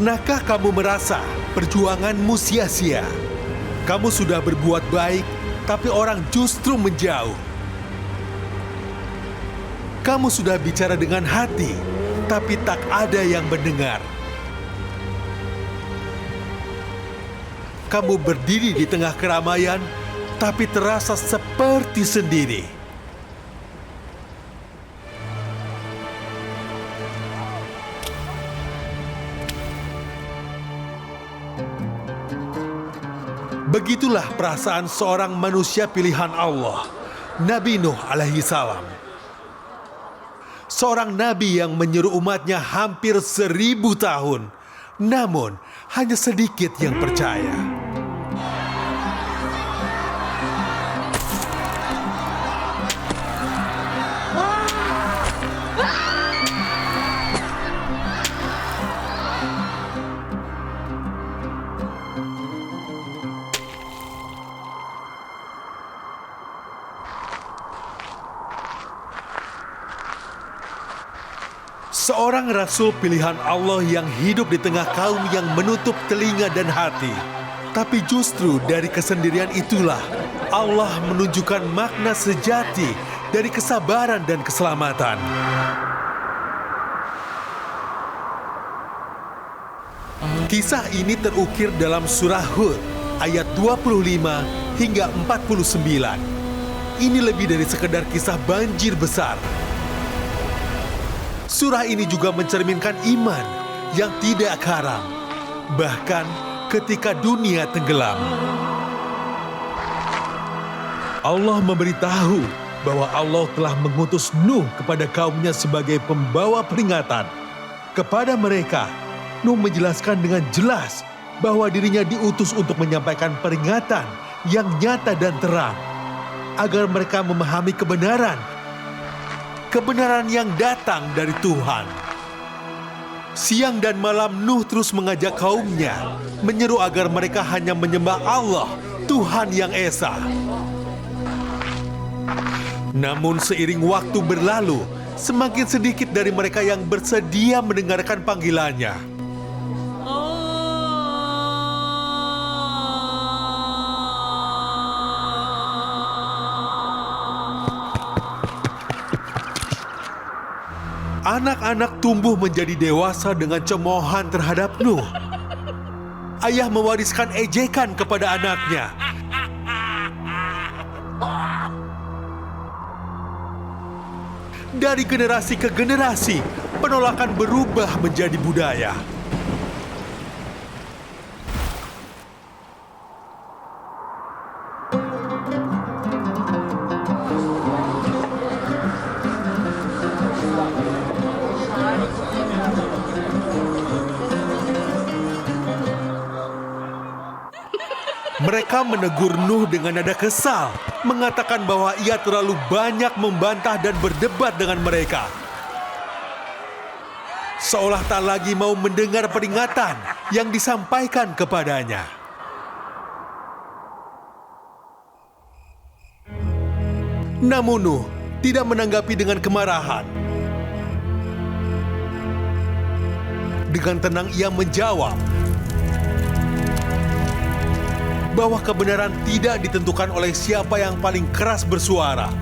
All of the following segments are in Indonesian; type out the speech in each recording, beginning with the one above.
Pernahkah kamu merasa perjuanganmu sia-sia? Kamu sudah berbuat baik, tapi orang justru menjauh. Kamu sudah bicara dengan hati, tapi tak ada yang mendengar. Kamu berdiri di tengah keramaian, tapi terasa seperti sendiri. Begitulah perasaan seorang manusia pilihan Allah, Nabi Nuh alaihi salam. Seorang nabi yang menyeru umatnya hampir 1000 tahun, namun hanya sedikit yang percaya. Seorang rasul pilihan Allah yang hidup di tengah kaum yang menutup telinga dan hati. Tapi justru dari kesendirian itulah Allah menunjukkan makna sejati dari kesabaran dan keselamatan. Kisah ini terukir dalam surah Hud ayat 25 hingga 49. Ini lebih dari sekedar kisah banjir besar. Surah ini juga mencerminkan iman yang tidak karam, bahkan ketika dunia tenggelam. Allah memberitahu bahwa Allah telah mengutus Nuh kepada kaumnya sebagai pembawa peringatan. Kepada mereka, Nuh menjelaskan dengan jelas bahwa dirinya diutus untuk menyampaikan peringatan yang nyata dan terang, agar mereka memahami kebenaran yang datang dari Tuhan. Siang dan malam Nuh terus mengajak kaumnya, menyeru agar mereka hanya menyembah Allah, Tuhan yang Esa. Namun seiring waktu berlalu, semakin sedikit dari mereka yang bersedia mendengarkan panggilannya. Anak-anak tumbuh menjadi dewasa dengan cemoohan terhadap Nuh. Ayah mewariskan ejekan kepada anaknya. Dari generasi ke generasi, penolakan berubah menjadi budaya. Mereka menegur Nuh dengan nada kesal, mengatakan bahwa ia terlalu banyak membantah dan berdebat dengan mereka. Seolah tak lagi mau mendengar peringatan yang disampaikan kepadanya. Namun Nuh tidak menanggapi dengan kemarahan. Dengan tenang ia menjawab bahwa kebenaran tidak ditentukan oleh siapa yang paling keras bersuara,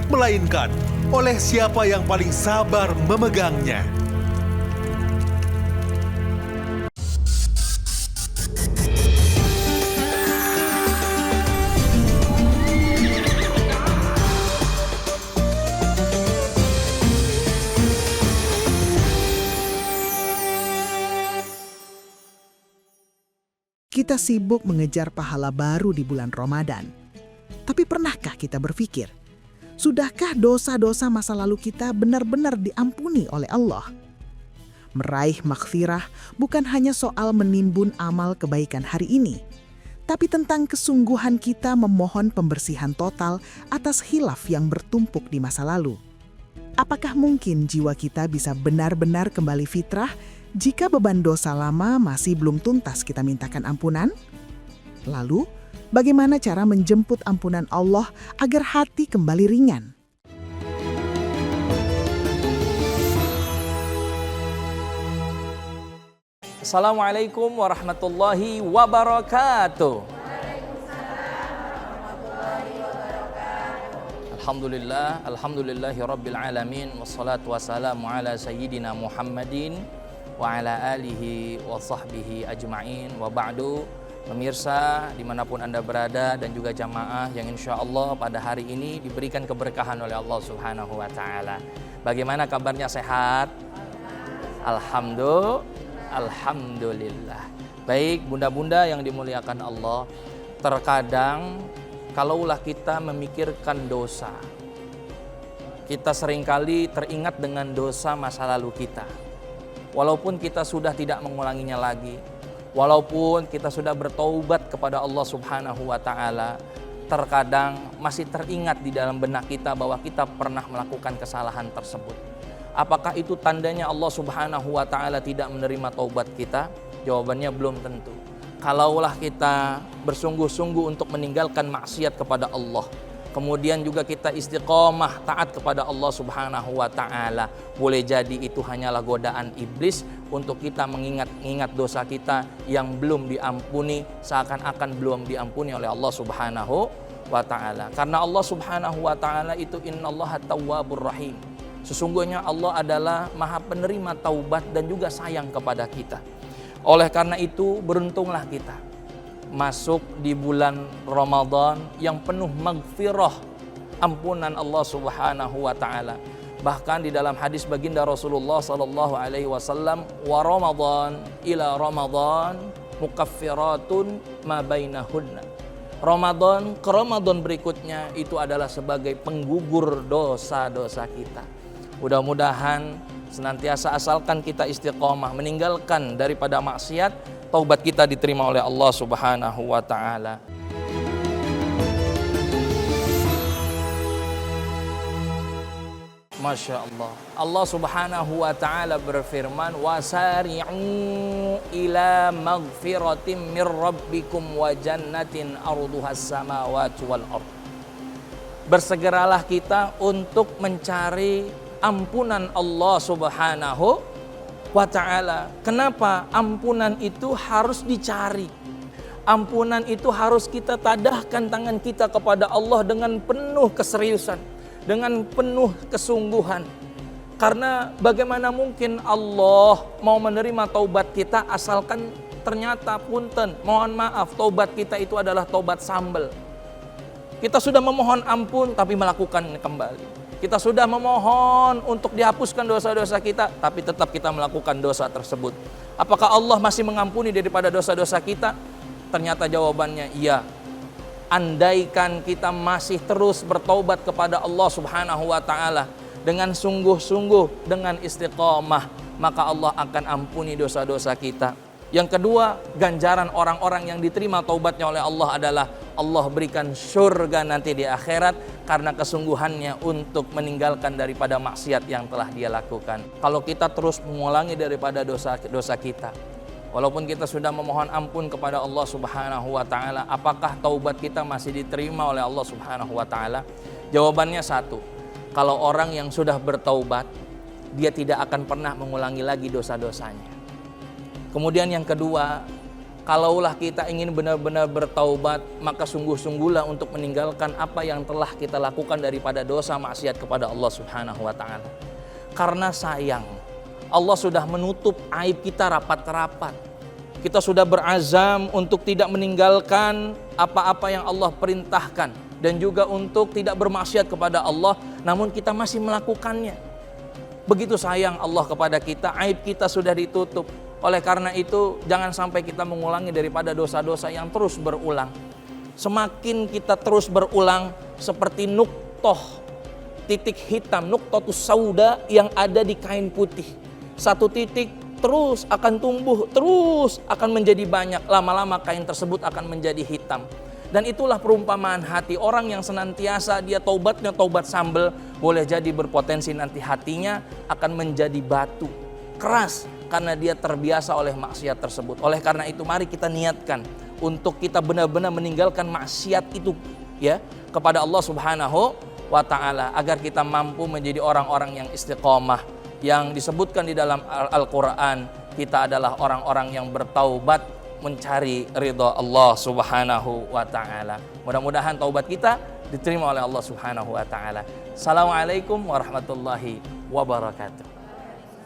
melainkan oleh siapa yang paling sabar memegangnya. Kita sibuk mengejar pahala baru di bulan Ramadan. Tapi pernahkah kita berpikir, sudahkah dosa-dosa masa lalu kita benar-benar diampuni oleh Allah? Meraih maghfirah bukan hanya soal menimbun amal kebaikan hari ini, tapi tentang kesungguhan kita memohon pembersihan total atas khilaf yang bertumpuk di masa lalu. Apakah mungkin jiwa kita bisa benar-benar kembali fitrah jika beban dosa lama masih belum tuntas kita mintakan ampunan? Lalu, bagaimana cara menjemput ampunan Allah agar hati kembali ringan? Assalamualaikum warahmatullahi wabarakatuh. Alhamdulillah, alhamdulillahi rabbil alamin, wassalatu wassalamu ala sayyidina Muhammadin wa ala alihi wa sahbihi ajma'in, wa ba'du. Pemirsa dimanapun Anda berada dan juga jamaah yang insya Allah pada hari ini diberikan keberkahan oleh Allah Subhanahu wa Ta'ala. Bagaimana kabarnya, sehat? Alhamdulillah. Baik bunda-bunda yang dimuliakan Allah, terkadang kalaulah kita memikirkan dosa, kita seringkali teringat dengan dosa masa lalu kita. Walaupun kita sudah tidak mengulanginya lagi, walaupun kita sudah bertaubat kepada Allah Subhanahu wa Ta'ala, terkadang masih teringat di dalam benak kita bahwa kita pernah melakukan kesalahan tersebut. Apakah itu tandanya Allah Subhanahu wa Ta'ala tidak menerima taubat kita? Jawabannya belum tentu. Kalaulah kita bersungguh-sungguh untuk meninggalkan maksiat kepada Allah, kemudian juga kita istiqomah taat kepada Allah Subhanahu wa Ta'ala, boleh jadi itu hanyalah godaan iblis untuk kita mengingat dosa kita yang belum diampuni, seakan-akan belum diampuni oleh Allah Subhanahu wa Ta'ala. Karena Allah Subhanahu wa Ta'ala itu innallaha tawwabur rahim. Sesungguhnya Allah adalah maha penerima taubat dan juga sayang kepada kita. Oleh karena itu beruntunglah kita masuk di bulan Ramadan yang penuh maghfirah, ampunan Allah Subhanahu wa Ta'ala. Bahkan di dalam hadis baginda Rasulullah sallallahu alaihi wasallam, wa Ramadan ila Ramadan mukaffiratun ma bainahunna. Ramadan ke Ramadan berikutnya itu adalah sebagai penggugur dosa-dosa kita. Mudah-mudahan senantiasa asalkan kita istiqomah meninggalkan daripada maksiat, taubat kita diterima oleh Allah Subhanahu wa Ta'ala. Masya Allah. Allah Subhanahu wa Ta'ala berfirman, wasari'u ila maghfiratin mir rabbikum wa jannatin arduhas samawati wal ard. Bersegeralah kita untuk mencari ampunan Allah Subhanahu wa Ta'ala. Kenapa ampunan itu harus dicari? Ampunan itu harus kita tadahkan tangan kita kepada Allah dengan penuh keseriusan, dengan penuh kesungguhan. Karena bagaimana mungkin Allah mau menerima taubat kita asalkan ternyata punten, mohon maaf, taubat kita itu adalah taubat sambel. Kita sudah memohon ampun tapi melakukan kembali. Kita sudah memohon untuk dihapuskan dosa-dosa kita, tapi tetap kita melakukan dosa tersebut. Apakah Allah masih mengampuni daripada dosa-dosa kita? Ternyata jawabannya iya. Andaikan kita masih terus bertaubat kepada Allah Subhanahu wa Ta'ala dengan sungguh-sungguh, dengan istiqomah, maka Allah akan ampuni dosa-dosa kita. Yang kedua, ganjaran orang-orang yang diterima taubatnya oleh Allah adalah Allah berikan surga nanti di akhirat karena kesungguhannya untuk meninggalkan daripada maksiat yang telah dia lakukan. Kalau kita terus mengulangi daripada dosa kita, walaupun kita sudah memohon ampun kepada Allah Subhanahu wa Ta'ala, apakah taubat kita masih diterima oleh Allah Subhanahu wa Ta'ala? Jawabannya satu, kalau orang yang sudah bertaubat, dia tidak akan pernah mengulangi lagi dosa-dosanya. Kemudian yang kedua, kalaulah kita ingin benar-benar bertaubat, maka sungguh-sungguhlah untuk meninggalkan apa yang telah kita lakukan daripada dosa maksiat kepada Allah Subhanahu wa Ta'ala. Karena sayang, Allah sudah menutup aib kita rapat-rapat. Kita sudah berazam untuk tidak meninggalkan apa-apa yang Allah perintahkan dan juga untuk tidak bermaksiat kepada Allah, namun kita masih melakukannya. Begitu sayang Allah kepada kita, aib kita sudah ditutup. Oleh karena itu, jangan sampai kita mengulangi daripada dosa-dosa yang terus berulang. Semakin kita terus berulang, seperti nuktoh, titik hitam, nuktotus sauda yang ada di kain putih. Satu titik terus akan tumbuh, terus akan menjadi banyak. Lama-lama kain tersebut akan menjadi hitam. Dan itulah perumpamaan hati orang yang senantiasa dia taubatnya taubat sambel, boleh jadi berpotensi nanti hatinya akan menjadi batu, keras, karena dia terbiasa oleh maksiat tersebut. Oleh karena itu mari kita niatkan untuk kita benar-benar meninggalkan maksiat itu ya kepada Allah Subhanahu wa Ta'ala, agar kita mampu menjadi orang-orang yang istiqomah, yang disebutkan di dalam Al-Quran, kita adalah orang-orang yang bertaubat mencari ridha Allah Subhanahu wa taala. Mudah-mudahan taubat kita diterima oleh Allah Subhanahu wa taala. Assalamualaikum warahmatullahi wabarakatuh.